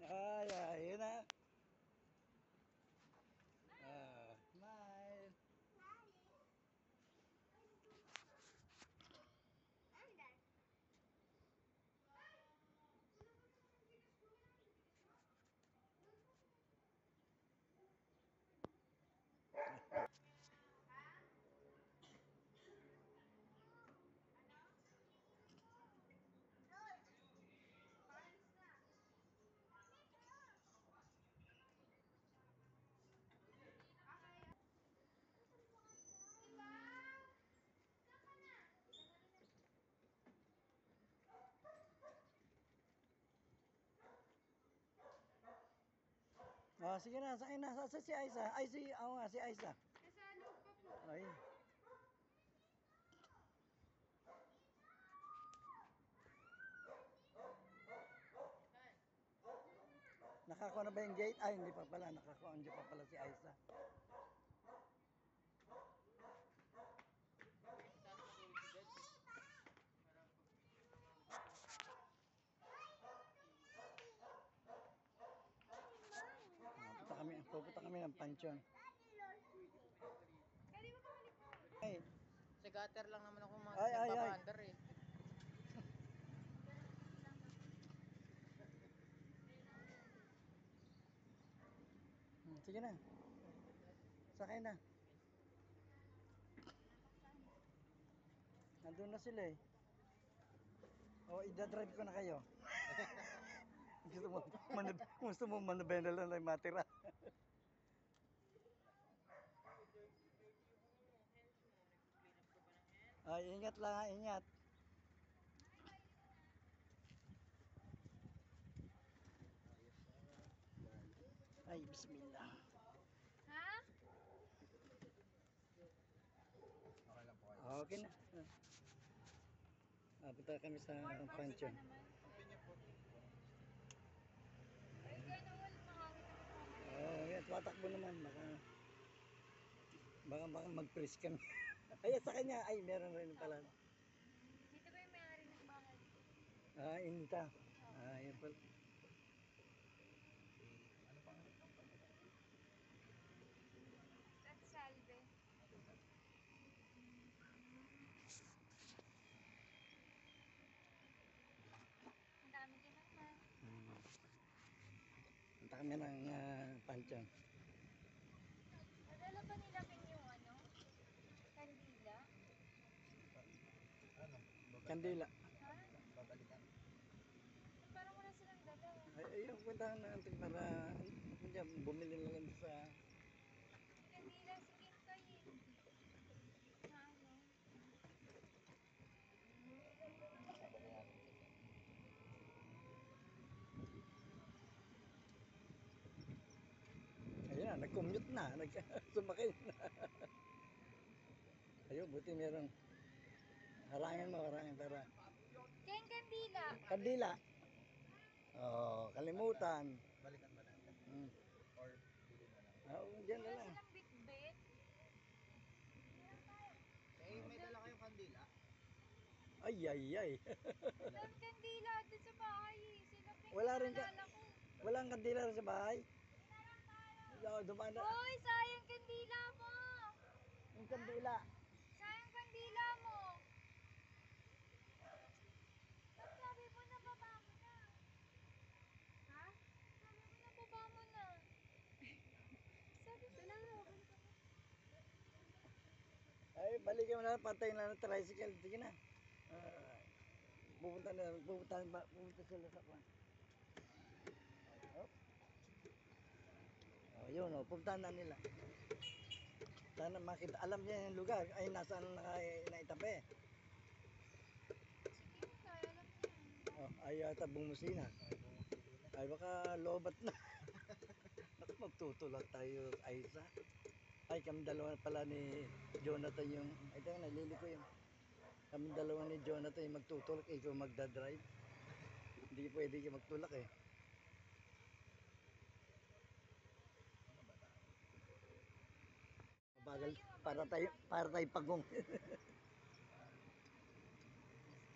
Ay, ayun na. Smile. Oh, sige na, sa na, sa si Aiza. Ay, ako nga, si Aiza. Nasa loob pa po. Ay. Nakakuha na ba yung gate? Ay, hindi pa pala. Nakakuha, hindi pa pala si Aiza. Pupunta kami ng pansyon. Ay. Sa gutter lang naman ako Ay. magpapaandar eh. Sige na. Sakay na. Nandun na sila eh. O, idadrive ko na kayo. Gusto mo manabenda lang na matira. Ay, ingat lang ha, ingat. Ay, bismillah. Ha? Okay lang po kayo. Okay na. Punta kami sa pansyon. Ay, gano'n. Mahangit ako. Yan, tatakbo naman. Baka mag-press kami. Ay, sa kanya. Ay, meron rin pala. Dito ba yung may-ari ng bahay? Inita. Yan pala. Ano pa nga? At salve. Ang dami din naman. Punta kami ng pansyon. Nadala ba nila yung ano? Kandila? Ano? Kandila. Ha? Babalikan. Parang wala silang dala. Ayun, puntahan natin para bumili na lang sa... Kandila si Kim kayo. Na ano? Babalikan natin si Ken. Ayun na, nag-commute na. Sumakay na. Ayun, buti meron. Harangan mo, harangan para. Ken Kandila! Kandila. Oh, kalimutan. Balikan ba natin? Or bilhin na lang? Diyan na Wala lang. silang bit-bit. Eh, may dala kayong kandila? Ay. Walang kandila doon sa bahay eh. Sila Wala rin ka. pinaalala ko. Walang kandila rin sa bahay. Dumaan na. Hoy, sayang kandila mo! Yung kandila. Sayang kandila mo! Ba't sabi mo na baba mo na? Ha? Sabi mo na baba mo na. Sabi mo na baba mo. Ay, balikan mo na. Patayin na ng tricycle. Sige na. Pupunta sila sa kwan. Yun, pupuntahan na nila. Sana makita, alam niya yung lugar, ay nasaan naitabi. Sige, kaya alam niya. Ay yata bumusina. Ay baka lobat na. Naku, magtutulak tayo, Aiza. Ay, kami dalawa pala ni Jonathan yung, ay tanga, naliliko yun. Kami dalawa ni Jonathan yung magtutulak, ikaw magdadrive. Hindi pwede ka magtulak eh. Mabagal, para tayo pagong.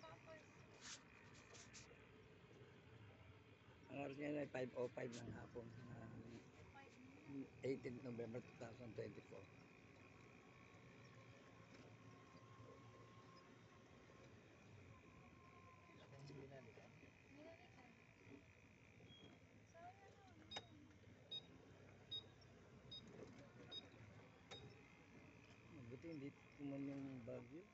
Papas. Ang oras ngayon ay 5:05 ng hapon ng 18th November 2024. Natin yung binalikan. Binalikan. Sayang naman. Buti hindi tuman yung bagyo.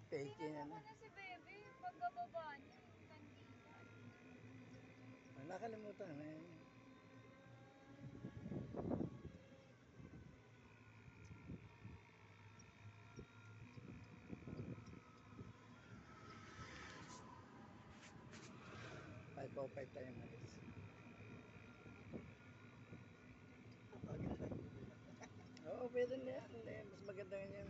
Peke Tingnan mo na. na si Bebe, pagkababa niya, yung kandila. Nakalimutan na yun. Five o five tayo malis. Oo, pwede na yan. Mas maganda yan.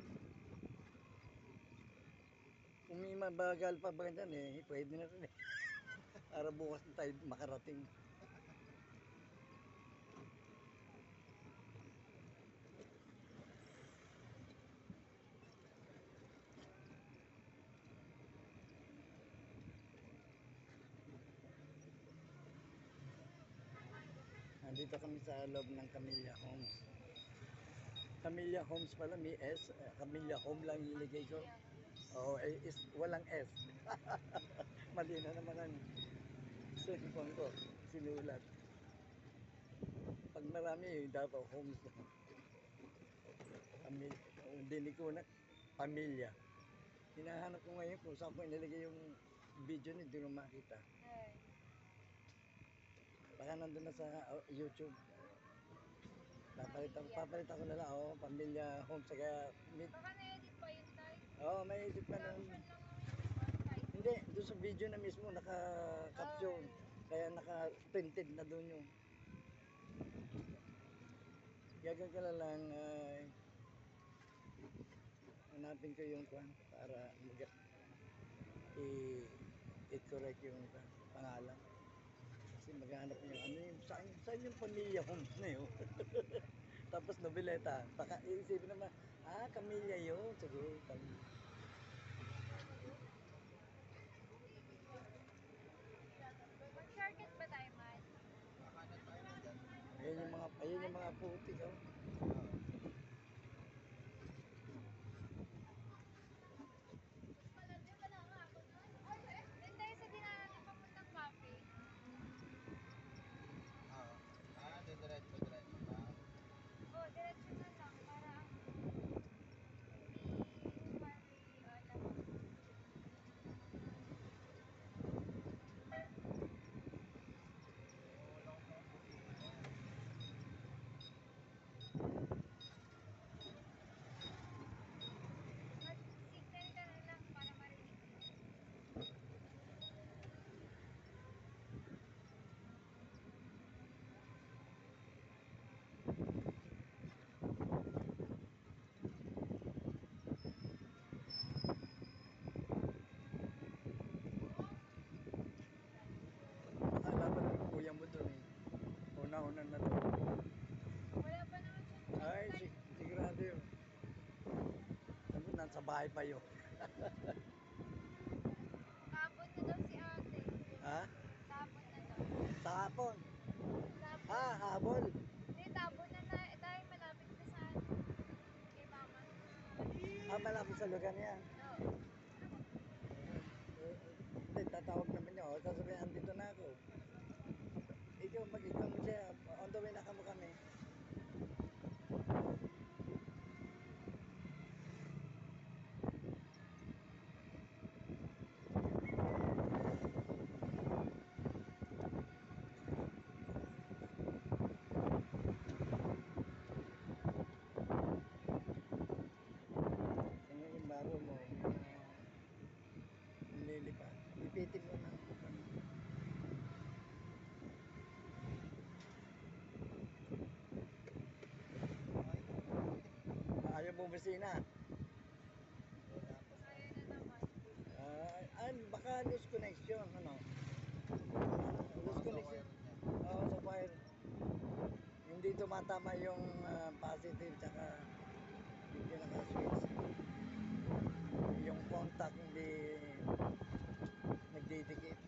Kung may mabagal pa ba dyan pwede na rin eh. Para bukas na tayo makarating. Nandito kami sa loob ng Camellia Homes. Camellia Homes pala, may S. Camellia Home lang iligay ko. Oo, walang S. Mali na naman ang cellphone ko. Sinulat. Pag marami, dapat homes na. Dinig ko na, pamilya. Hinahanap ko ngayon kung saan ko inilagay yung video ni, hindi ko makita. Ay. Baka nandun na sa YouTube. Papalit ako na lang, pamilya home. Saka, Baka na-edit pa yun tayo. may edit pa na. Caption lang ang Hindi, doon sa video na mismo, naka-caption. Kaya naka-printed na doon yung. Gagawin ko na lang, hanapin ko yung kwan para i-correct yung pangalan. Kasi maghanap niyo, saan yung pamilya homes na yun? Tapos nobileta, baka iisipin naman, Camilla yun, siguro. Mag-shortcut ba tayo, man? Kakanan tayo na dyan. Ayun yung mga putik, Doon tayo sa dinaanan ng papuntang cafe. Oo. Diretso ba? Oo, diretso na lang para hindi alam. Wala akong pambuti mo. Mag-signal ka na lang para marinig mo. Akala pa ng kuya mo doon eh. Una-una na doon. Wala pa naman siya. Ay, sigurado yun. Sabi, nasa bahay pa yun. Kapon na daw si ate. Ha? Tapon na daw. Tapon. Tapon. Habol. Hindi, tapon na tayo malapit na sa ano. Kay mama. Malapit sa lugar niya. Oo. Hindi, tatawag naman niya. Sasabihin, andito na ako. Ikaw mo siya. On the way na kami. Tingnan yung baro mo. Lilipat. Ipitin mo na. Ayaw mo busina. Ayun na naman. Baka loose connection. Ano? Loose connection. Oo, sa wire. Hindi tumatama yung positive tsaka yung pinaka-switch. Yung contact hindi nagdidikit.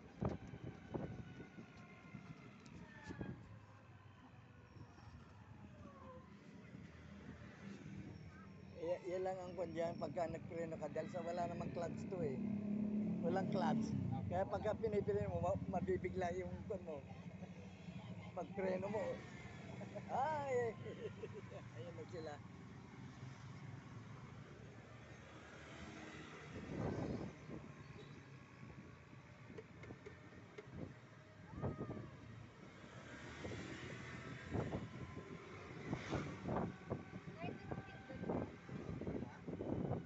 yan lang ang kwan dyan pagka nagpreno ka dahil sa wala namang clutch to eh. Walang clutch. Kaya pagka pinipili mo, mabibigla yung kwan mo. Pagpreno mo, ay, ayun na sila. Kahit nagpindot mo.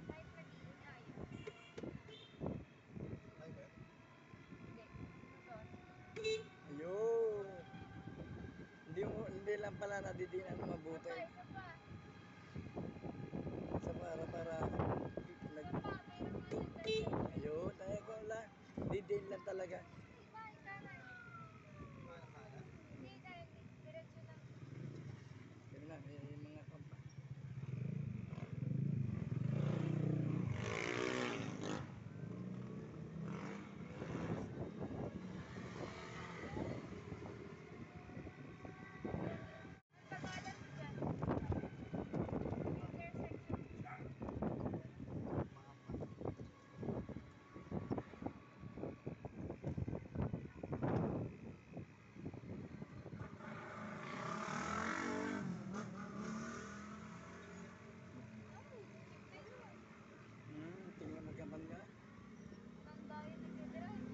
Kahit nag-iing ayaw. Ay, ba? Hindi. Motor. Ayun. Hindi lang pala nadidinan ng mabuti. Isa pa. Sa para Isa pa. Mayroon nga dyan dahil. ayun, tayo ko lang. Didin lang talaga. Iba, kanan. Mana-mana. Hindi, dahil diretso lang. Yun na, may mga kampa. Ang pangalan mo dyan? Intersection. Ay, tignan mo. Tingnan mo kaman nga. Tanda yun nagdadrive.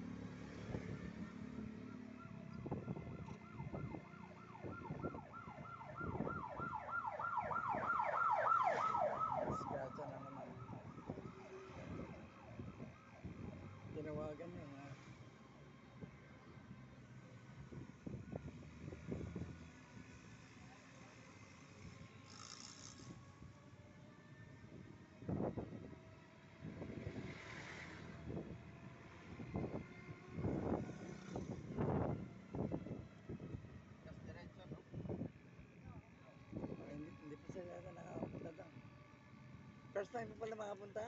Disgrasya na naman. Tinawagan niya nga. Tapos diretso, no? Hindi pa sila nakapunta doon. First time mo pala makapunta?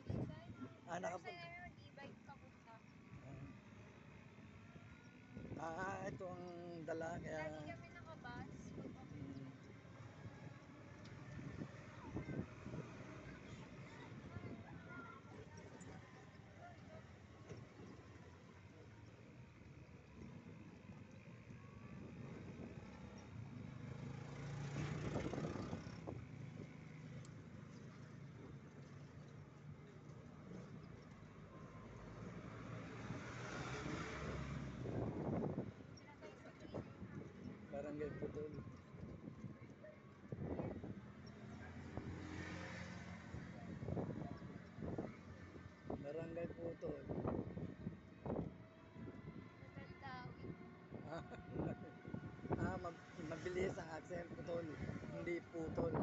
Minsan, Ah, first nakapunta. time namin mag-e-bike papunta. Ito ang dala kaya Lagi kami nakabas. Pag mm, sinakay sa green. barangay Putol. Barangay Putol. Madaldawi. Ah, mabilis ang accent Putol. Hindi Putol.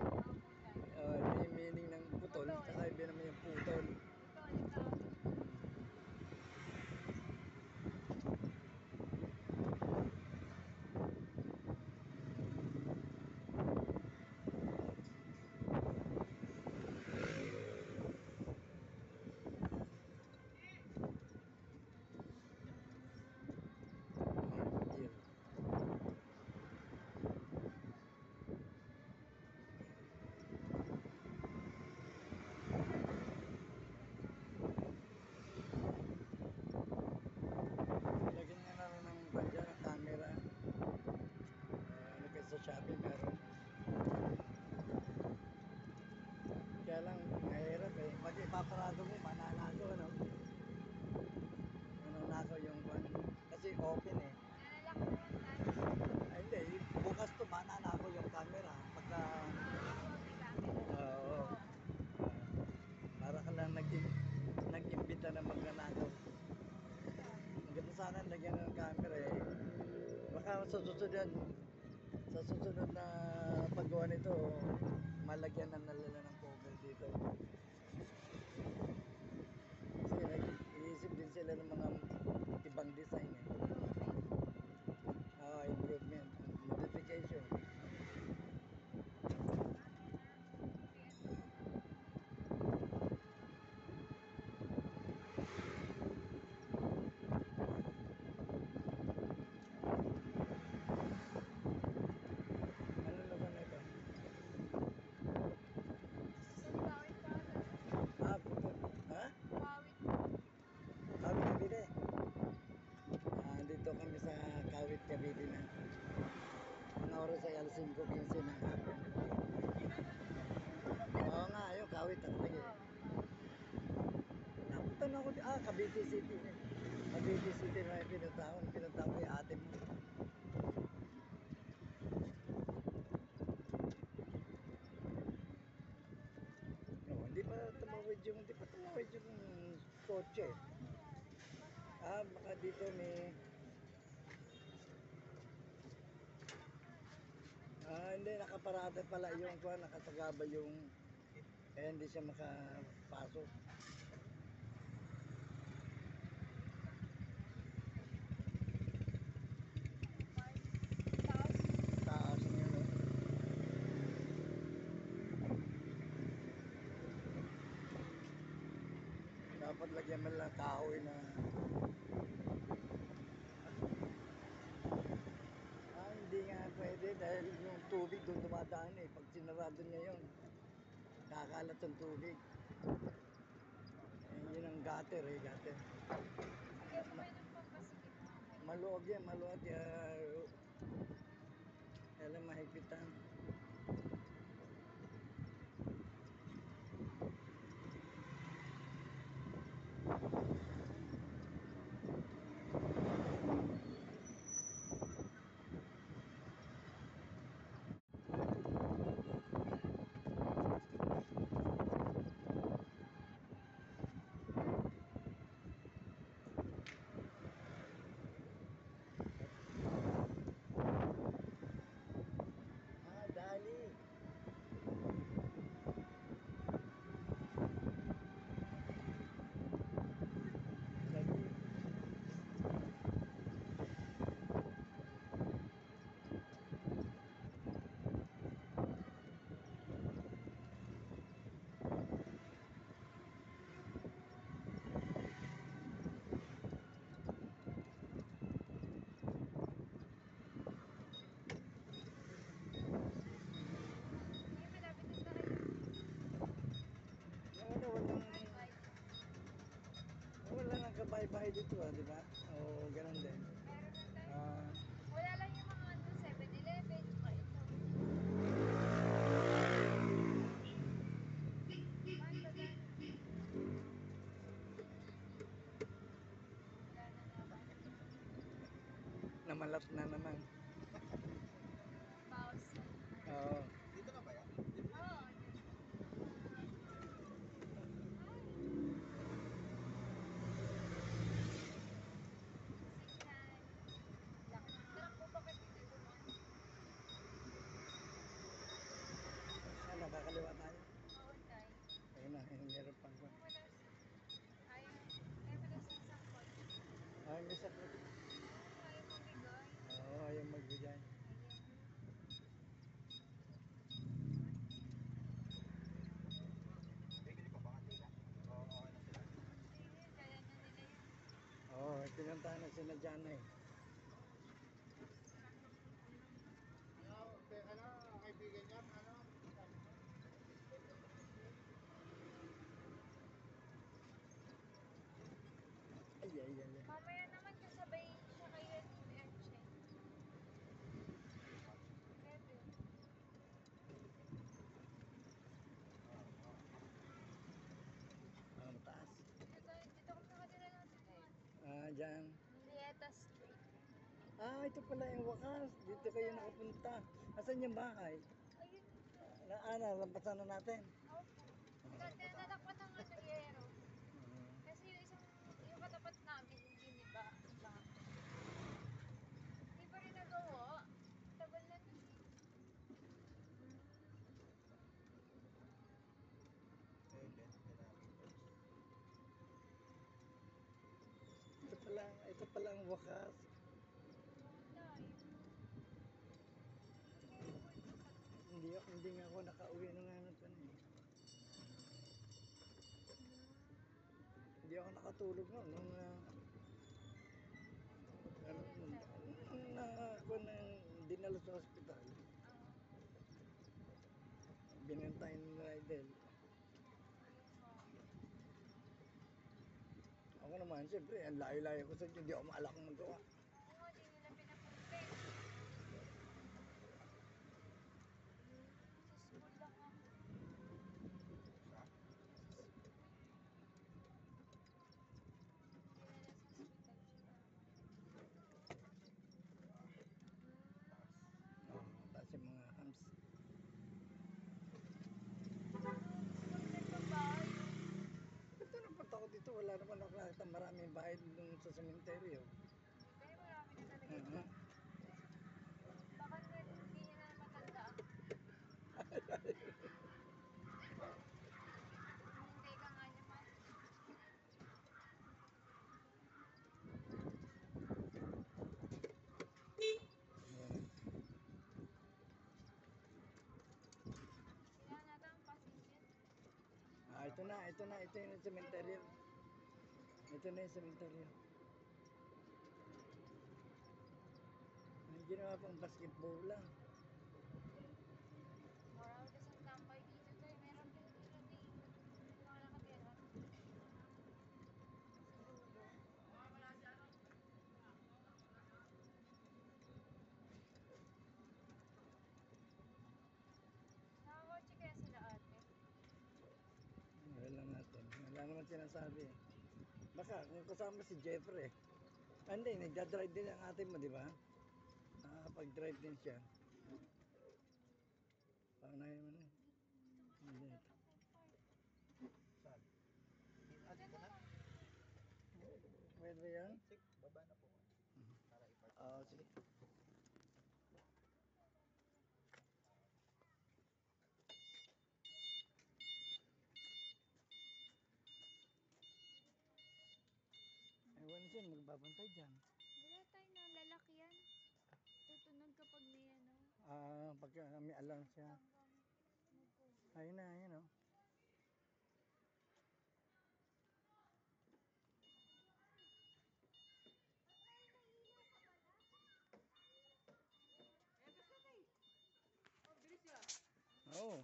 May meaning ng putol, Putol. saka iba naman yung putol. Ito, alitawi. Yun. Lagyan nga na rin ng bandya ng camera. Lagyan sa Shopee meron. Kaya lang, mahirap eh. Pag ipaparado mo, mananalo, ano? Mananakaw yung kwan. Kasi open eh. Nalalak mo ang dati. Ay, hindi. Bukas to, mananakaw yung camera. Pagka, Huwag may camera. oo. Para ka lang nag-imbita na magnanakaw. Maganda sana lagyan ng camera eh. Baka sa susunod na paggawa nito, malagyan na nalala ng cover dito. Kasi nag-iisip din sila ng mga ibang design eh. Improvement, modification. Ano lugar na ito? Daldawi alas 5:15 ng hapon. Oo nga, yung kawit ang lagi. Oo. Napunta na ako, Cavite City. Cavite City na yung pinunta ko yung ate mo. No, hindi pa tumawid yung kotse. Baka dito may, hindi, nakaparada pala yung kuha, nakatagaba yung, kaya hindi siya makapasok. Tapos, Taas niya, no? Dapat lagyan man lang kahoy na, hindi nga pwede dahil yung tubig doon dumadaan eh. Pag sinarado niya yun, kakalat ang tubig. Yun ang gutter eh, gutter. bigyan mo kayo ng pampasikip. Maluwag yan, maluwag. Kailan mahigpitan. Dali. Dali. Ngayon, malapit na tayo. Bye-bye. Wala nang kabay-bahay dito di ba? Oo, ganun din. Meron na tayo. Ah, Wala lang yung mga 7-Eleven. Tsaka ito. Man, baga na. Wala na naman. namalat na naman. Bawas na. Oo. Dito na ba yan? Oo. Signal. Laki ng truck ko. Bakit hindi dumaan? Nakakaliwa tayo. Oo, tay. Ayun na, meron pang kwan. Wala sa... Ayaw. Ayaw wala sa isang kotse. May sakit. Ayaw mamigay. Oo, ayaw magbigay. Ayan. Bibili pa ba kanila? Oo, okay na sila. Sige, kaya na nila yun. Oo, pinuntahan na sila dyan eh. Kaibigan niya, Ay. Mamaya naman kasabay siya kayo ni Archie. Pwede. Mataas. Dito kami nakatira natin ngayon. Dyan. Milieta Street. Ito pala yung wakas. Dito kayo nakapunta. Asan yung bahay? Ayun. Lampasan na natin. Opo. Tinatakpan ng ano, yero. Mhm. Kasi yung katapat namin, hindi ba? Hindi pa rin nagawa. Tagal na nun eh. Ito pala ang wakas. Tayo. Hindi nga ako nakauwi nung ano to eh. Hindi ako nakatulog noon nung ako nang dinala sa ospital. Binantay ni Rydel. Ako naman, siyempre, ang layo-layo ko sa hindi ako maalak magawa. Oo, di nila pinapunta eh. Jams. Pag nagbabahay, Ito napunta ko dito, wala naman ako nakita maraming bahay dun sa sementeryo. kaya marami na talaga. Mhm. Baka hindi niya na matandaan. Hindi ka nga naman. Ayan. Kailangan natin ang pasigit. Ito yung sementeryo. Ito na yung sementeryo. May ginawa pang basketball lang. Marami kasing tambay dito tayo. Meron din dito tayo. Yung mga nakatira. Sa dulo. Nakakotse kaya sila ate. Wala natin. Wala naman sinasabi. Baka kung kasama si Jeffrey. Hindi, nagdadrive din ang ate mo, di ba? Nakakapag-drive din siya. Paunahin mo na. Hindi. Saan? Dito na? Pwede ba yan? Sige, baba na po. Para ipark. Oo, sige. Ewan siya, magbabantay dyan. Wala tayo na lalakyan. Tutunog kapag may ano. Pagka may alarm siya. Hanggang magpugo. Ayun na, ayun o. Oo.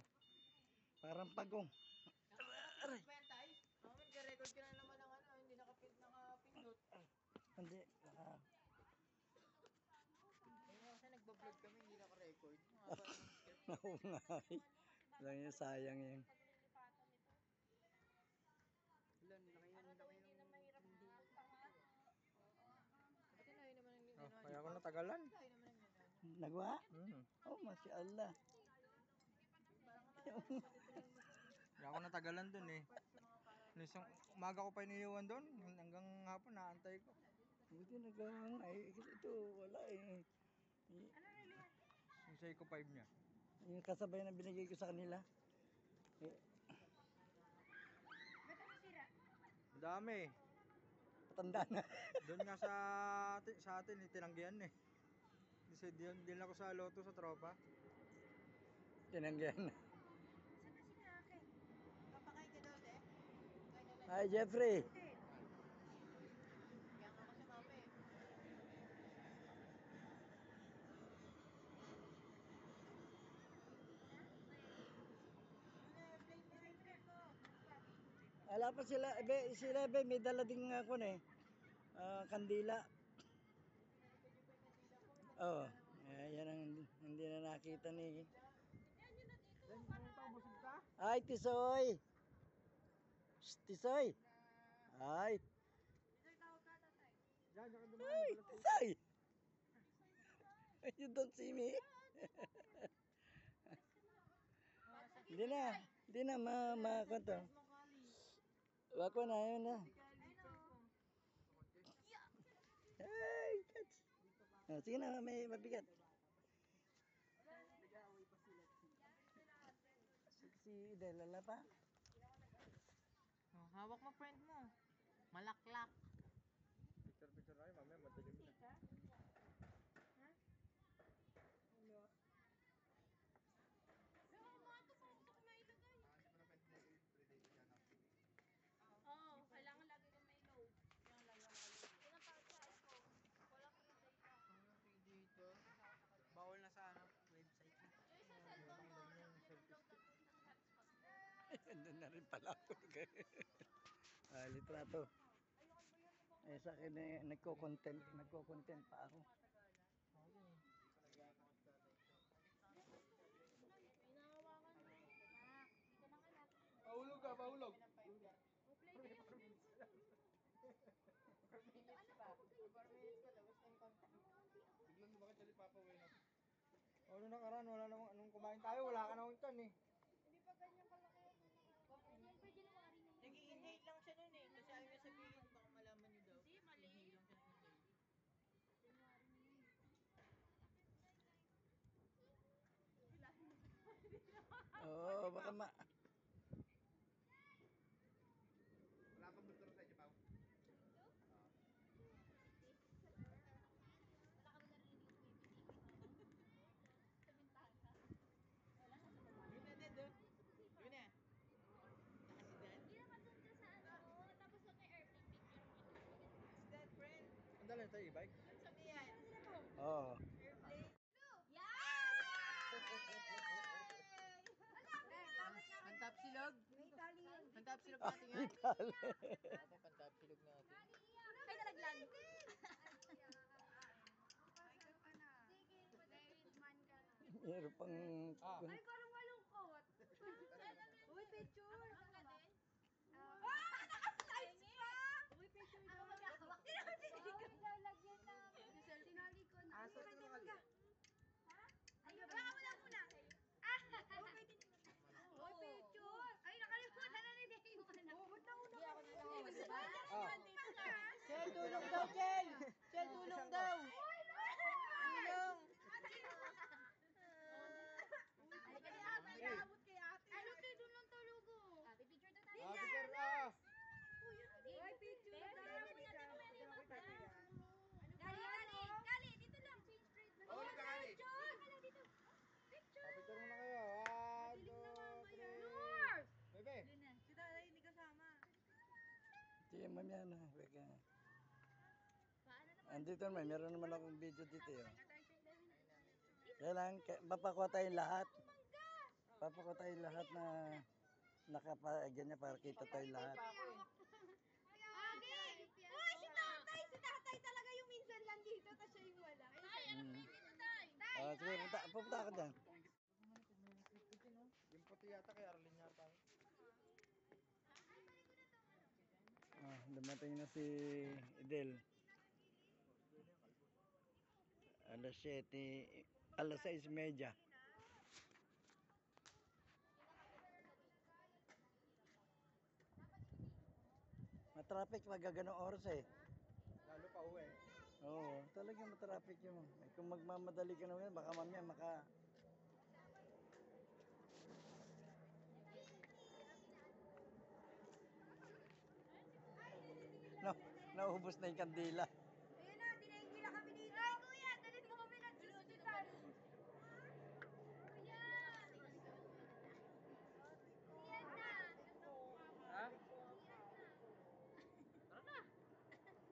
Parang pagong. Aray. Amin, ka-record ka na naman ng ano, hindi nakapindot. Hindi. Kaya kasi nagbablog kami, hindi naka-record. Mahaba naman script. Oo nga. Lang yun, sayang yun. Paglilipatan nito. Ilan, laki yung... Para daw hindi na mahirap tanga. Kasi layo naman ang Kaya ako natagalan. Layo naman ang gano'n. Nagawa? Hmm. Oh, Masya Allah. Kaya ako natagalan dun eh. Isang umaga ko pa iniiwan doon. Hanggang hapon naantay ko. Buti nagawa nga eh. Kasi ito, wala eh. Yung Seiko 5 niya. Yung kasabay na binigay ko sa kanila. Eh, Ang dami. patanda na. Doon nga sa atin, tinanggihan eh. Kasi din ako sa loto sa tropa. Tinanggihan na. Saan na sinakit? Papakain ka daw, te? Kain na lang. Hi, Jeffrey. Kaya nga ako sa mama eh. Wala pa sila. Sila may dala ding ako eh. Kandila. Oh, yan ang hindi na nakita ni. Ay, Tisoy. Shh, Tisoy. Ay. Ay, Tisoy. You don't see me? Hindi na, kwento. Wako na, yun na. Ay, catch. Sige na, may mabigat. Si Delala pa. Oh, hawak mo friend mo. Malaklak. Picture tayo, mamaya madilim na. Oo, kailangan lagi kang may load. Yan lang yung Yan ang para sa iPhone. Wala ko yung data. Dito. Bawal na sa ano, website. Yung isang cellphone mo, lagyan mo load ang isang hotspot. Doon na rin pala ako. Litrato. Eh sa akin eh, nagko-content pa ako. Pinahawakan mo. Dito lang anak. Pahulog ka, pahulog. O, play na yung minutes. Dito anak ako kayo. 4 minutes pa, tapos in contact. Biglang bakit dali papawin natin. O, nung nakaraan, wala namang anong kumain tayo, wala ka na untan eh. Hindi pa ganyan kalaki yan. Nag-i-inhale lang siya nun eh. Kasi ayaw niya sabihin, baka malaman niyo daw. Hindi, mali. Inhale lang siya ng inhale. Oo, baka ma... Wala pang bulturo sa inyo, Pao? Yun na, Dad, oh. Yun na. Nakasidad. Hindi naman dun ka sa ano. Tapos wag may airplane picture mo. Is that friend? Ang dala sa e-bike? Ano sabi yan? Oo. Airplane? Pantap silog? May tali yan. Pantap silog natin yan? Itali. Ako, pantap silog natin. Ay, nalaglag. Sige, David man ka na. Meron pang... Ay, parang malungkot. Uy, picture. Naka-slides pa! Uy, picture Ako daw. maghahawak. Lalagyan namin. Sinali ko na. Aso ito na kali. Ayun, baka mo lang muna. Uy, picture. Ay, nakalimutan na ni Dave yung anak. Ba't nauna ka? Chel, tulong daw, Chel! Chel, tulong daw! Tulong! Nabot kay ate. Ano tayo doon lang talugo? Ate, picture na tayo. Picture ah! Uy, picture. Gali, dito lang. Change grade na. Huli ka, Gali. Dito. Picture. Picture muna kayo. 1, 2, 3. Bebe. Si Tatay hindi kasama. Sige, mamaya na. Weka. Paano naman? Andito naman, meron naman akong video dito yun. Kaya lang, papakuha tayong lahat. Papakuha tayong lahat na ganyan para kita tayong lahat. Uy, si Tatay! Si Tatay talaga yung minsan lang dito, tapos siya yung wala. Tay, anong grade dito, Tay? Sige, pupunta ka dyan. Yung puti yata kay Arlene yata. Dumating na si Idel. Alas 7, alas 6:30. Matraffic pag ganong oras eh. Lalo pa uwi. Oo, talagang matraffic yun. Kung magmamadali ka naman, baka mamaya No, naubos na yung kandila. Ayun na, dinaingila kami dito. Ay, kuya, galit mo kami ng hospital. Kuya! Yan na. Ha?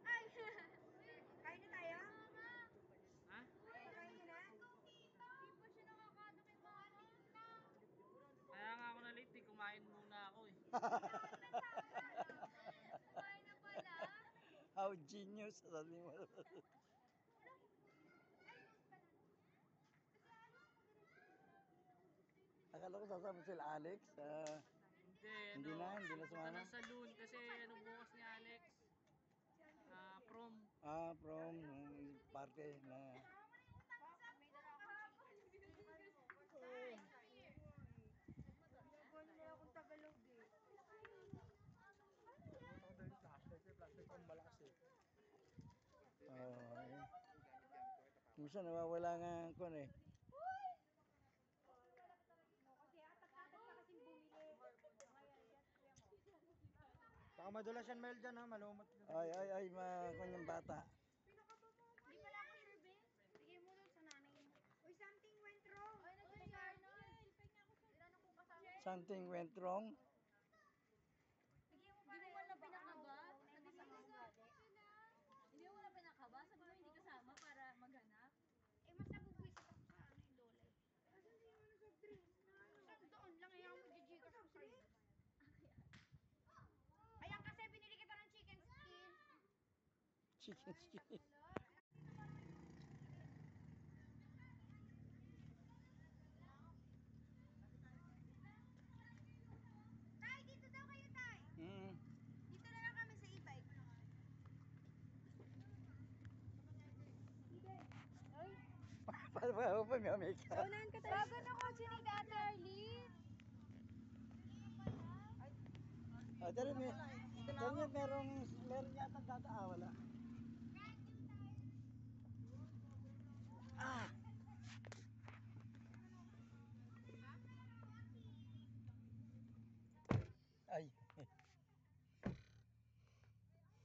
Ay, kain na tayo? Ha? Kain ka na? Hindi pa siya nakakano kay mama. Kaya nga ako na late, kumain muna ako eh. Kumain na pala. How genius, sabi mo. Akala ko sasama sila Alex. Hindi na Punta sumama. na sa loon kasi ano bukas ni Alex. Prom. From party na. Nagawin na akong Tagalog eh. Pumunta ko dahil yung flashlight. Yung flashlight ko malakas eh. Minsan nawawala nga ako eh. Kasi atak-atak ka kasing bumili. Baka madulas yan, Mel, dyan ha. Malumot. Ay, kanyang bata. Hindi pala ako sure, Ben. Sige mo doon sa nanay mo. Uy, something went wrong. Ay, nag-resign na. Ilan ako kasama? Something went wrong. Hindi mo wala pinakaba. Hindi mo wala pinakaba. Sabi mo hindi kasama para maghanap. Eh, mas nabubwisit ako sa ano yung lola. Asan di yung soft drinks? Saan doon lang ayaw mo gigigas ko sa'yo. Ayan kasi binili kita ng chicken skin. Chicken skin. Tay, dito daw kayo, Tay. Dito na lang kami sa e-bike. Ay, Ano pa, may makeup. Saunahan ka tayo. Bago na ko ni Ate Arlene. Dali, meron yata data. Wala. Ah! Ay. Doon ka na sumakay sa kabilang kay.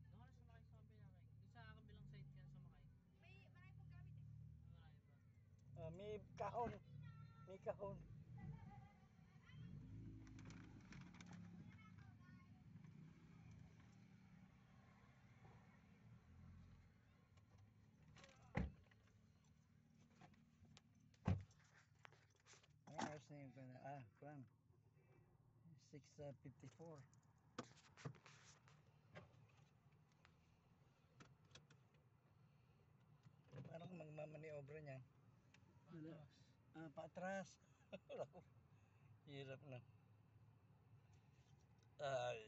Doon sa kabilang side ka na sumakay. Marami pong gamit eh. Marami ba? May kahon. May kahon. Ay, ayos na yun. Kwan. 6:54. Paano kung magmamaniobra niya? Patras. Patras. Naku, hirap na. Ay.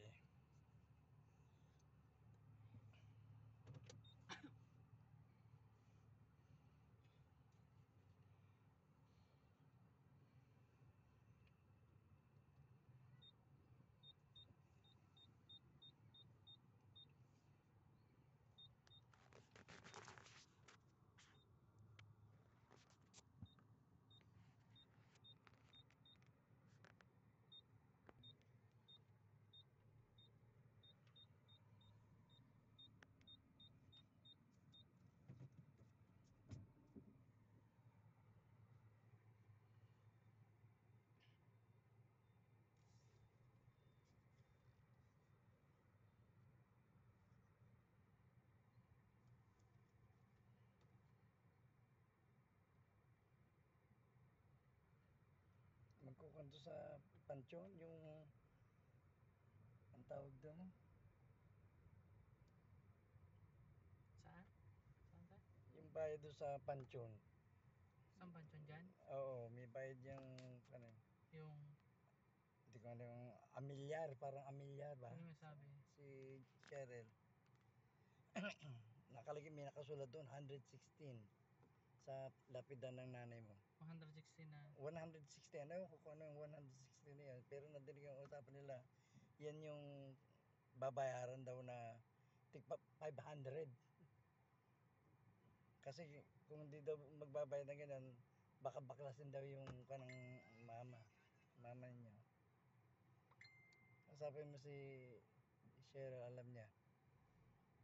Magkukanto sa pansyon, yung ang tawag doon, Saan? Saan ka? yung bayad doon sa pansyon. Saan pansyon dyan? Oo, may bayad yung ano, Yung, hindi ko alam, yung amilyar, parang amilyar ba? ano may sabi? Si Cheryl. Nakalagay, may nakasulat doon, 116 sa lapidan ng nanay mo. 160 na. 160, ano ko kung ano yung 160 na yan, pero nadinig yung usapan nila, yan yung babayaran daw na tigpa 500. Kasi kung hindi daw magbabayad ng ganyan, baka baklasin daw yung kanang mama niya. Sabi mo si Cheryl, alam niya.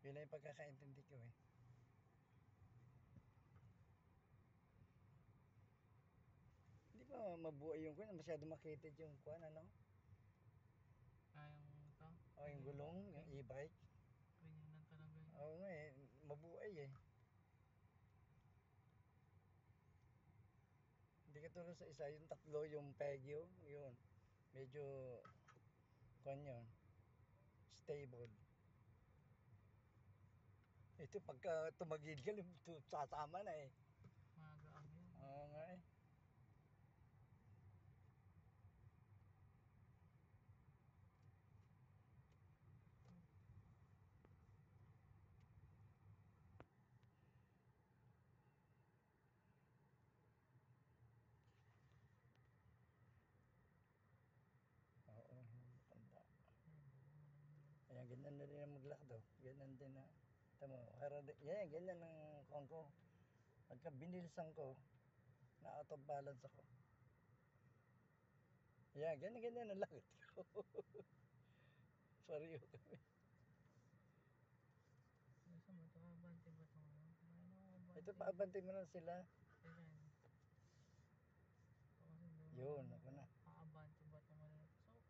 Yun lang yung pagkakaintindi ko eh. Hindi pa mabuhay yung kwan, masyado makitid yung kwan, ano? Yung ito? O yung gulong, yung e-bike. Ganyan lang talaga yun. Oo nga eh, mabuhay eh. Hindi ka tulad sa isa, yung tatlo, yung Pegyo, yun. Medyo, kwan yun, stable. Ito pagka tumagid ka, sasama na eh. Magaang yun. Oo nga eh. Oo, tanda. Ayan, ganyan na rin ang maglakdo. Ganyan din na. Tama, yan, ganyan ang kuwan ko. Pagka binilisan ko, na out of balance ako. Yan, ganyan ang lakad ko. Sorry kami. Gusto mo ito, abante ba ito? Ano abante? Ito, paabante mo na sila. Ayan. Yun, ako na. Aabante ba ito? Saan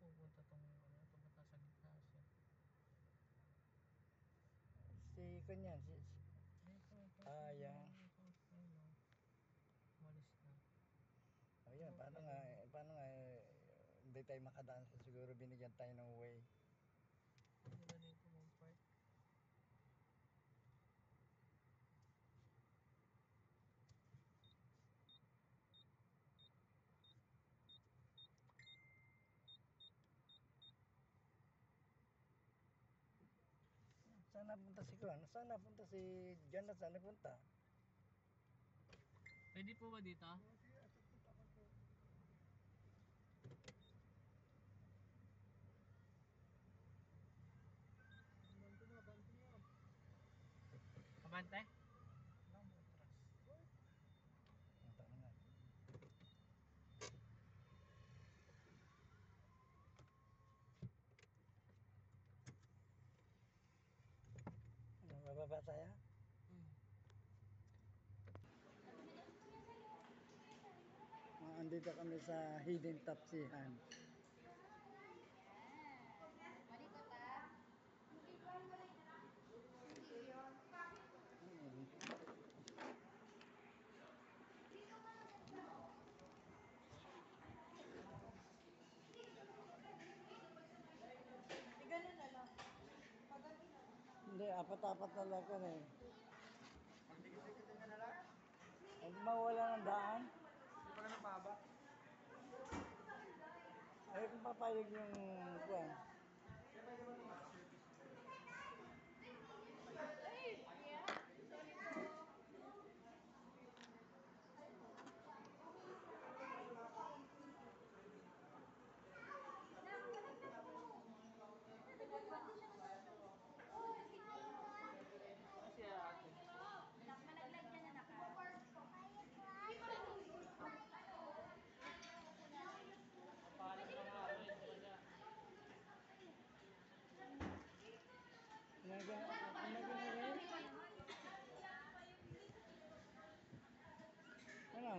ko pupunta itong ano? Ito ba sa gitna siya? Si kanyan, Dito, ito. yan. Ayun, malis na. Ayun, paano nga, hindi tayo makadaan. Siguro binigyan tayo ng way. Hindi ba dito mag-park? Saan napunta si Kuan? Saan napunta si Jonathan? Saan napunta? Pwede po ba dito? Abante? Punta na nga. Ano, bababa tayo? Andito kami sa Hidden Tapsihan. Malikot ah. Ganun na lang. Hindi, apat-apat na lang ko eh. Ang dikit-dikit na lang. Ay, mawala ng daan. Hindi pa ka napaba. Ay, kung papayag yung Kuan. Kasi ate. Malaglag dyan na naka. Paalam na nga ako ito kanya. Nagano rin? Ano?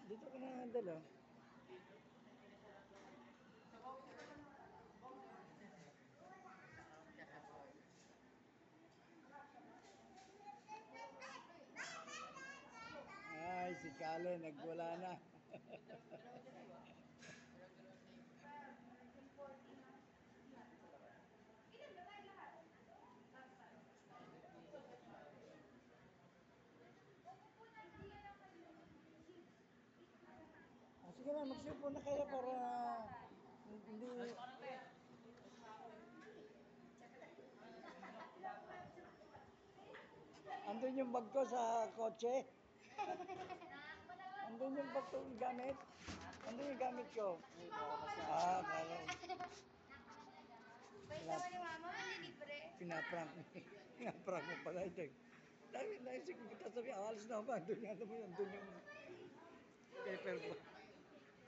Dito ka na dalo. Ay, si Kale, nagwala na. Sige na, magsipo na kayo para hindi... Andun yung bag ko sa kotse. Andun yung bag ko yung gamit. Andun yung gamit ko. Kala. Bait naman ni mama, manlilibre. Pinaprank. Pinaprank mo pala ito. Dahil naisip ko kita sabi, alis na ba? Andun yan naman, andun yung paper bag.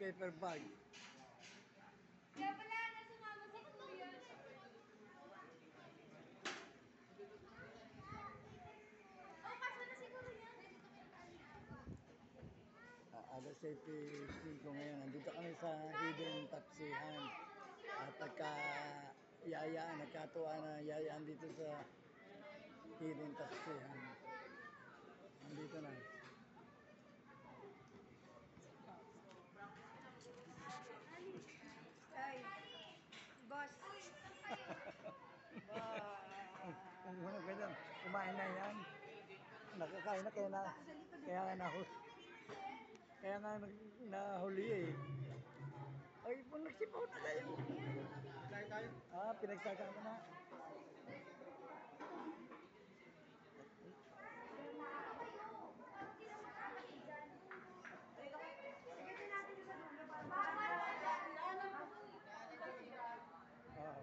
Paper bag. Kaya pala, nasumama si kuya. Oh, kaso na siguro yan. Alas 7:05 ngayon, nandito kami sa Hidden Tapsihan. At nagkatuwa na yayaan dito sa Hidden Tapsihan. Nandito na. Ay, boss. Kung muna pwede, kumain na yan. Nakakain na kaya nga kaya nga nahuli eh. Ay, kung nagsipaw na kayo. Dahil tayo. Pinagsasama na.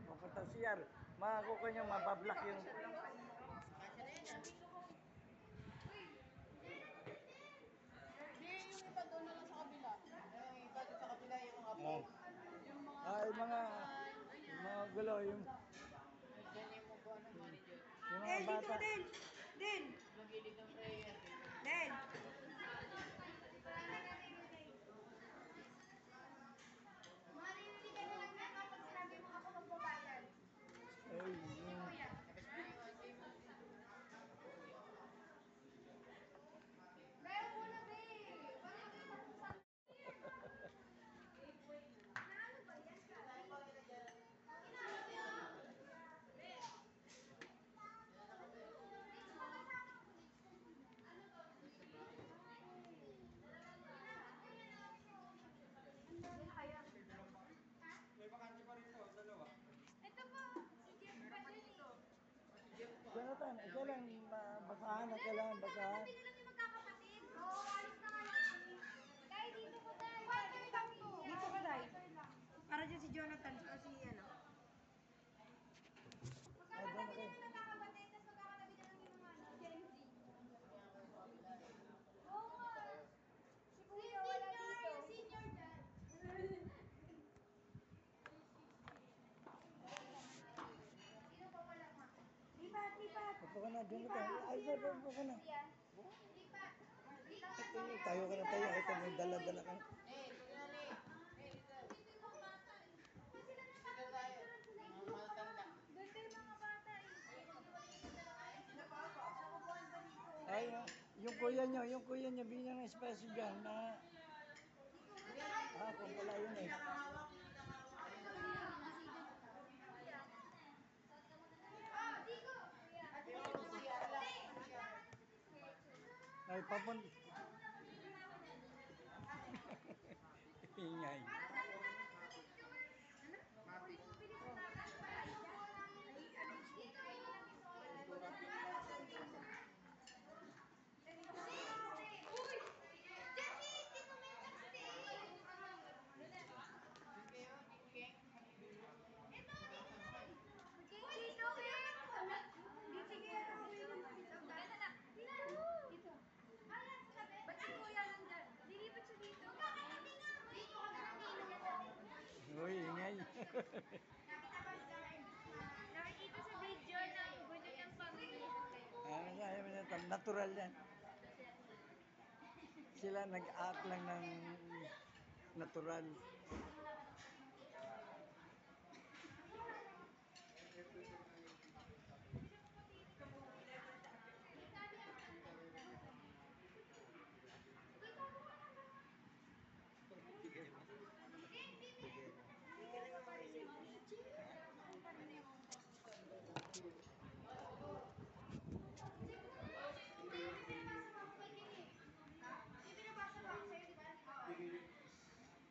Papunta CR. Makakuha nyo, mabablock yung... Hindi, yung iba doon na lang sa kabila. Yung iba doon sa kabila, yung apo. Oh. Yung mga gulo, yung Ganyan mo po, ano, manager. mga bata. Din! Magilid ng prayer. Den! Maririli mo lang yan kapag sinabi mo ako magbabayad. Ay, yung... Kuya. Meron mo na, be. Bakit ka mag-usap? Ano ba yan? Basahan ang kailangan basahan. Buti na lang yung magkakapatid. Oo, alis na nga lang kami. Dahil dito ko dahil. Dito ka, Day. Para dyan si Jonathan, o si ano. Ay, doon na kayo. Magkakapatid, tapos magkakatabi na lang yung mga ano, Gen Z. Oo nga. Si Kuya wala dito. Yung senior dyan. Sino pa wala ma? Lipat, lipat. Upo ka na, doon na tayo. Ay, sir, upo ka na. Yan. Hindi pa. Tayo ka na tayo. Ito, may dala-dala ka. Eh, kunyari. Eh, dito. Dito yung mga bata eh. Sila na Dito tayo. Mga matanda. Doon kayo mga bata eh. Ay, yung kuya nyo, binyan ng espasyo dyan na... kung pala yun eh. Ay, papun... Ingay. Uy, ingay. Nakikita sa video na gusto niyang pamilya. Ano nga, natural yan. Sila nag-act lang ng natural.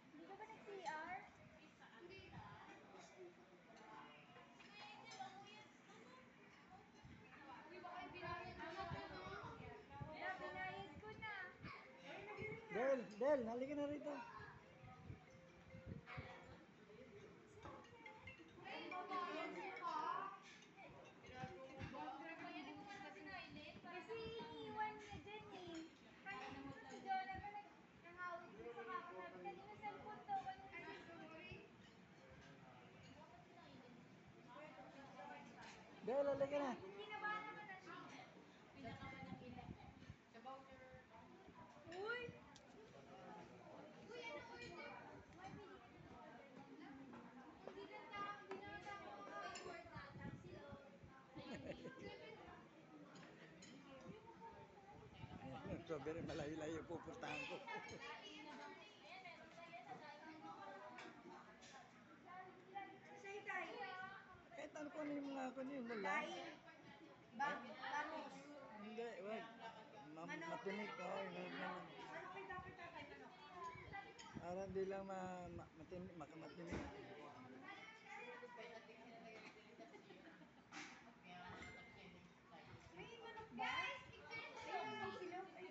Hindi ka ba nag-CR? Wala, binayad ko na. Del, halika na rito. Kasi iniwan niya dyan eh. Kanina si Jonathan nangawit niya sa kako namin. Kanina cellphone daw. Kanina Del, halika na. kinabahan naman na siya. Uy! Uy, ano order? May bili ka ng order. Hindi na ako maka-order na. Strawberry, malayo-layo pupuntahan ko. Say, Day. Kahit ano ko ano yung mga ako niyo, wala. Day. Bangus. Hindi, wag. Matinik ko. Manok kita, Tay, manok. Para hindi lang matinik, makamatinik. May manok ba? Ayun, may silog. Ay,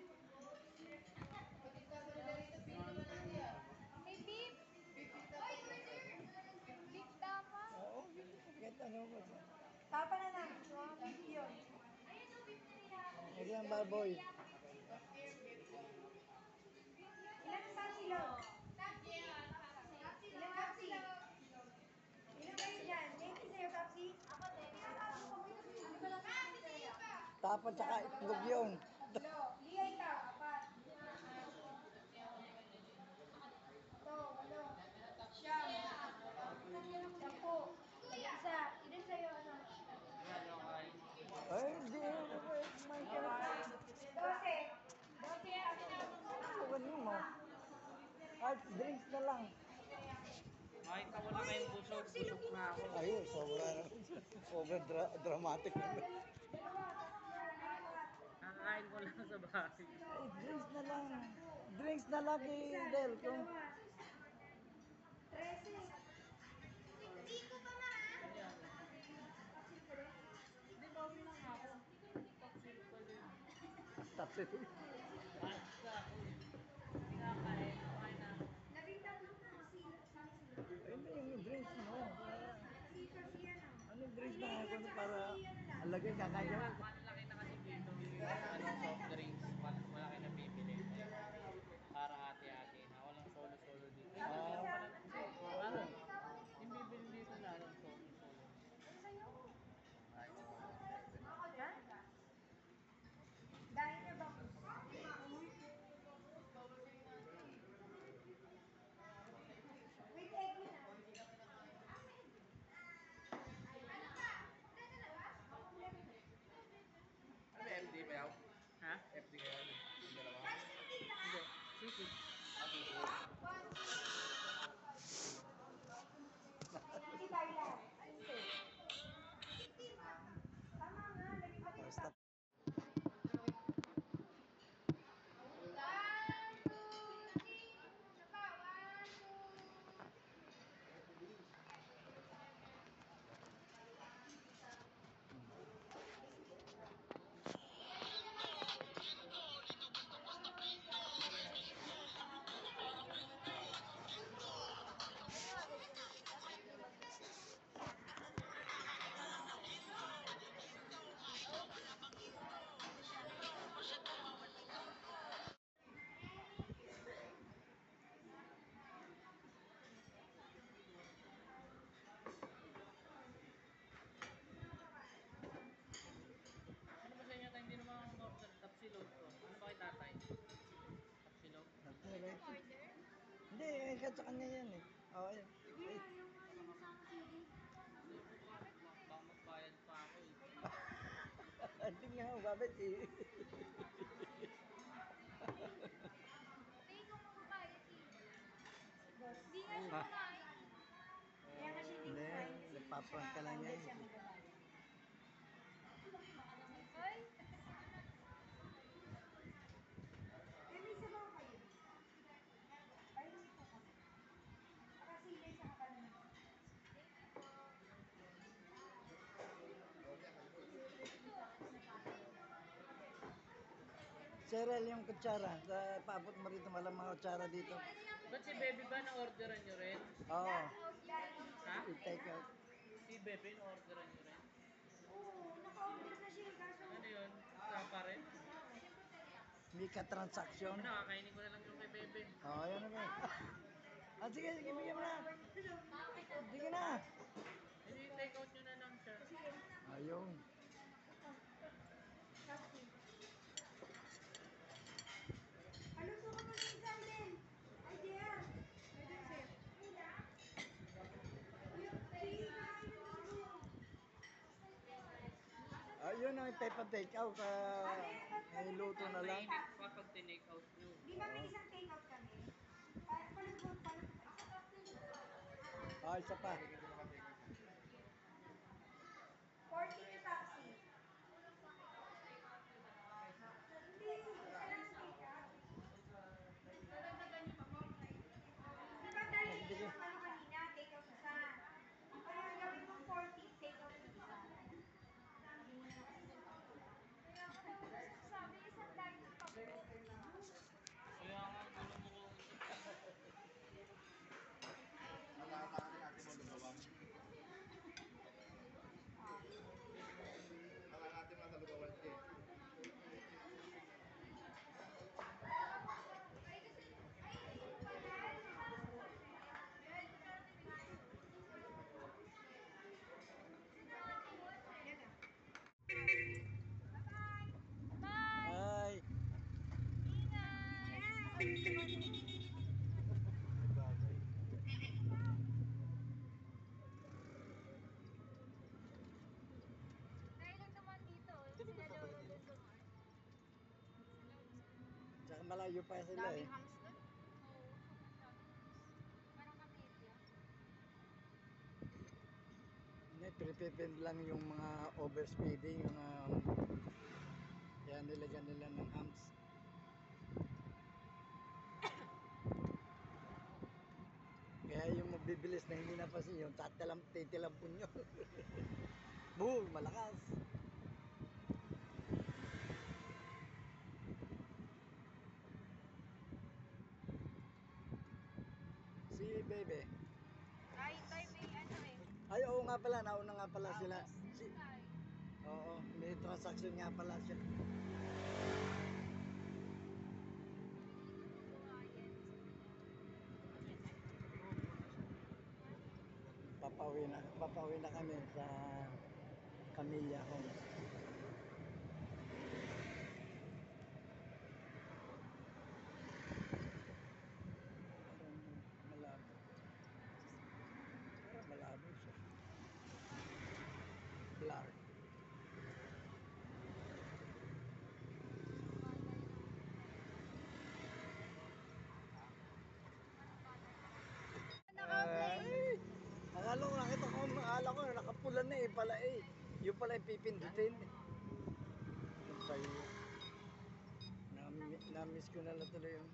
May beef. Oy, order! Beef tapa. Oo, kahit ano ko. tapa na lang. Yun. Ayun o, beef na nila. Ilang baboy. Ilan pa silog? Ilan Tapsi? Ilan kayo dyan? Maybe sa'yo, Tapsi? Ako din. Ano ba lang pa? Tapos tsaka itlog yun. Tatlo. Lia, ikaw. Apat. Ito, walo. Siyam. 10. Isa. Ilan sa'yo, ano? Ay, hindi. Kumain ka na. 12. 12 Huwag mo. Ay, drinks na lang. Makita ko na kayong busog na ako. Ayun, sobra dramatic. Dalawa. Kakain ko lang sa bahay. Ay, drinks na lang. Drinks na lang kay Del. Kung... Dalawa. 13. Hindi ko pa ma. Hindi, bawi lang ako. kasi. Basta. Kinakain. Kumain na ako. Ayun na yung drinks mo. Anong drinks na ako para alagay kakain mo? Malaki na kasi dito. Soft drinks. Malaki na bibili. Para hati-hati na. Walang solo-solo dito. Parang yung bibili dito na lang solo-solo. Dahil niya ba? With egg yun ah. Ano ka? Kompleto na ba? Kompleto na. Ano FD ba yaw? Ha? FD ka yan. Yung dalawa. Guys, hindi lang. Hindi. Sisi. Si Tyler. Tama nga, lagi pa rin Basta Ano ba sa inyo tayo? Hindi naman ako order. Tapsilog ko. Ano ba kay tatay? Tapsilog? hindi, kahit sa kanya yan eh. Oo, ayun. Ay, Baka magbayad pa ako eh. hindi nga, babit eh. Hindi ko makakaya si Hindi nga siya kumain. Kaya kasi Hindi, nagpaprank ka lang yan. Ay! May sabaw kayo. Ay, hindi po kami. Nakasili sa kanan. Cheryl, yung kutsara. Paabot mo rito, walang mga kutsara dito. Ba't si Baby ba na-orderan nyo rin? Oo, Ha? i-take out. Si Baby na-orderan nyo rin? Oo, naka-order na siya. Kaso, Ano yun? Tapa rin? Hindi ka transaction. Ano, kakainin ko na lang yung kay Baby. Oo, yan na ba? Ah, sige, sige, bigyan mo na. Sige na. Hindi, take out nyo na lang siya. Ayun. Paluto ka pa sa Island. Ay, dear. Ayun ang take out. May luto na lang. Mainit pa pag tinake out nyo. Di ba may isang take-out kami? Paluto. Ah, isa pa. 40 na taxi. Hindi, isa lang ang take-out. Di ba dahil yung ano kanina, take-out isa. Kaya gawin mo 40, take-out isa. Kaya ako naman sabi, isang dahil ng pagod. Kaya nga, gulo mo ko. Nakakatakin natin mo lugawan. Akala natin mga sa lugawan siya eh. Ay. Dahil lang naman dito, sila lolo doon dumaan. Tsaka malayo pa sila eh. hams doon? Oo, parang kapitya. Hindi, pinipipin lang yung mga overspeeding, yung kaya nilagyan nila ng hams. Kaya yung mabibilis na hindi napasin, yung titilampun nyo. Boom, malakas. Si Bebe. Ay, tay, may ano eh. Ay, oo nga pala. Nauna nga pala sila. Si, Tay. oo, may transaction nga pala siya. Papauwi na kami sa Camilla Homes. Malabo. Parang malabo siya. Blur. Ay, akala ko nakapula na eh pala eh. Yung pala yung pipindutin. Ano ba yun? Na-miss ko na lang tuloy yung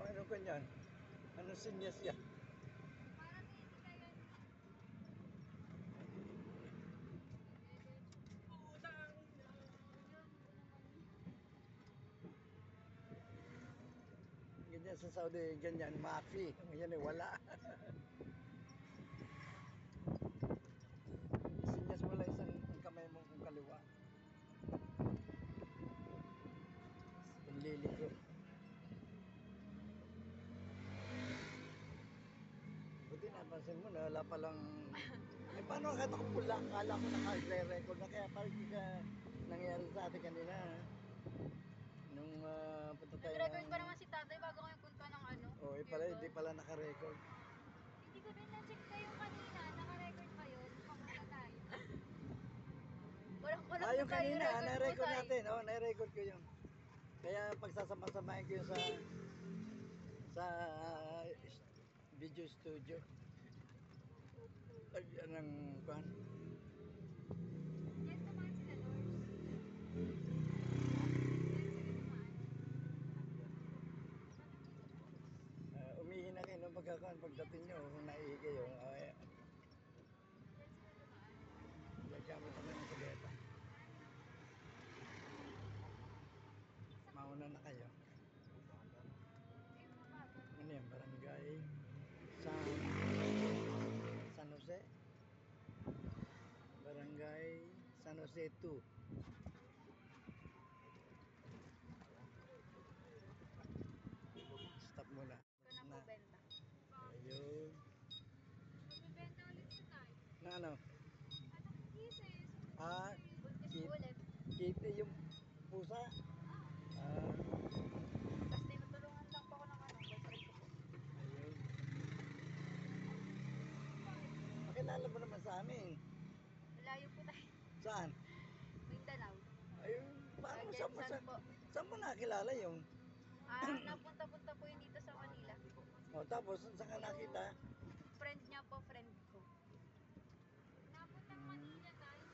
ano ko niyan? Ano sinyas yan? Parang hindi kayo. Ganyan sa Saudi, ganyan, mafi. Yan eh, wala. Sinyas mo lang isang ang kamay mo kung kaliwa. Panliliko. Buti napansin mo na wala palang... Eh paano kahit ako pula? Akala ko naka-record na kaya parang ka nangyari sa atin kanina. Nung punta tayo Nag-record pa naman si tatay bago kayo punta ng ano. Oo, pala, hindi pala naka-record. Hindi ko din na-check kayo kanina. Naka-record pa yun. Papunta tayo. Walang Yung kanina, na-record po, tay. natin. Oo, na-record ko yun. Kaya pagsasama-samahin ko yun sa video studio. Lagyan ng kwan. Yes, naman sila, Lord. Umihi na kayo nung pagdating nyo, kung naihi kayo. Gagamit ako ng kuleta. Mauna na kayo. Ano yan? Barangay San Jose? Barangay San Jose 2. Stop muna. Ito na po benta. Ayun. Magbibenta ulit siya tayo. Na ano? Anong kisses? Ah, Buntis kit, po ulit. kit yung pusa. Ah, Tapos tinutulungan lang po ako ng ano, boyfriend ko po. ayun. Makilala mo naman sa amin. Malayo po tayo. Saan? Mindanao. Ayun, paano Jensen po. saan mo nakilala yun? Napunta-punta po yun dito sa Manila. O tapos, saan ka nakita? Friend niya po, friend ko. Napuntang Manila tayo.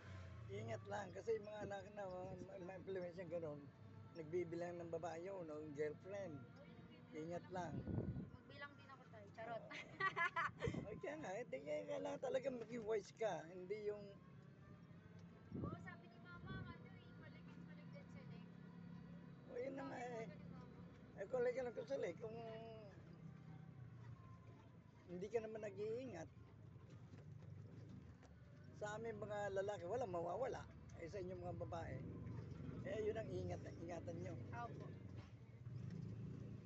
Ingat lang, kasi yung mga anak na ma-implement yung gano'n, nagbibilang ng babae yun, o girlfriend. Ingat lang. Magbilang din ako tayo. Charot. Ay, kaya nga, hindi kailangan talaga maging wise ka, hindi yung, Oo, sabi ni mama, ano eh, maligid din sila eh. o yun na nga eh. Sabi ni mama. Ay, kung like ka lang kusali, kung hindi ka naman nag-iingat, sa aming mga lalaki, walang mawawala. Ay sa inyong mga babae. Kaya yun ang ingatan nyo. Opo.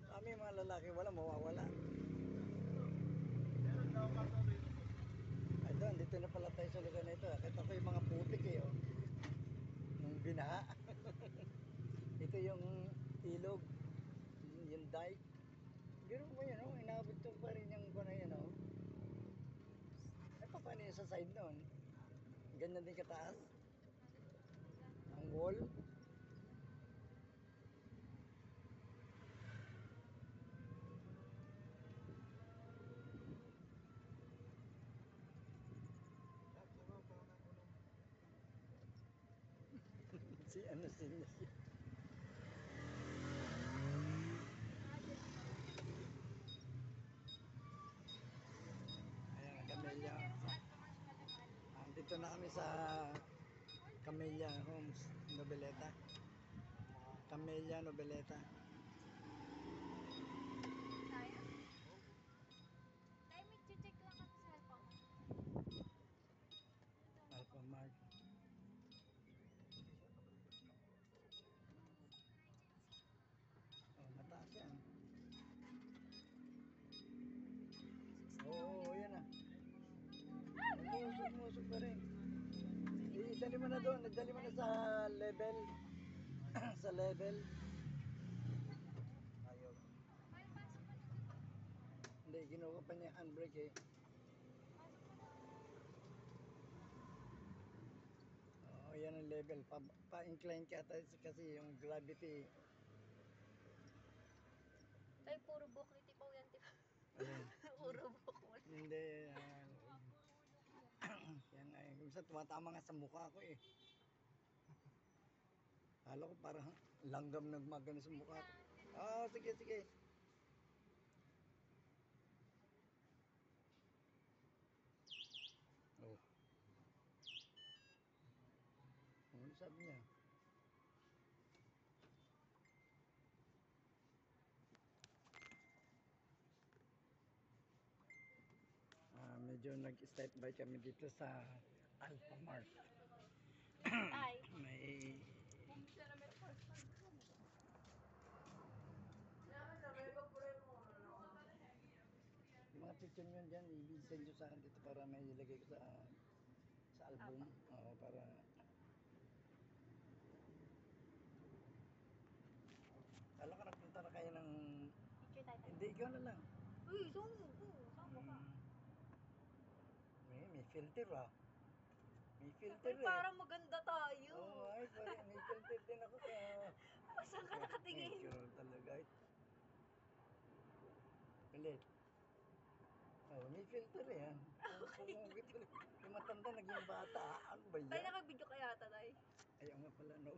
Sa aming mga lalaki, walang mawawala. Ay doon, dito na pala tayo sa lugar na ito. Kita ko yung mga putik eh. Oh. Yung binaha. Ito yung ilog. Yung dike. Biro mo yun, oh. Inabot ko pa rin yung kuna yan, oh. Ay, paano yun sa side nun? Ganyan din kataas. Ang wall. si ano si na kami sa Camellia Homes, Nobeleta. Camellia, Nobeleta. Tayo. Tayo, may check lang kami sa Alpha. Alpha Mart. Oh, mataas yan. Oo, yan na. Umusog pa rin. Dali mo na doon, dali mo na sa level. Sa level. Ayaw. Tayo, pasok ka na dito. Hindi, ginuha pa niya handbrake eh. Pasok ka na. Oo, yan ang level. Pa-incline ka kasi yung gravity. Tayo, puro bukli tipaw yan, tipaw. Ayun. Puro bukli. Hindi. Yan nga eh. Minsan tumatama nga sa mukha ko eh. Kala ko parang langgam nagmagano sa mukha ko. Oo, sige, sige. Oh. Ano sabi niya? Medyo nag-step by kami dito sa Alpha Mart. Ay. May yung mga picture nyo dyan, i-send nyo sa akin dito para may ilagay ko sa album. Oo, para kala ka nagpunta na kayo ng Picture tayo. hindi, ikaw na lang. Uy, saan ka? May filter ah. May filter Uy, eh. parang maganda tayo. Oo, ay, parang may filter din ako kaya. Saan ka nakatingin? Natural talaga. Ulit. Oh, may filter yan. Yung matanda naging bata. Ano ba Tayo, yan? nakabidyo kaya tayo. Ayaw nga pala, no?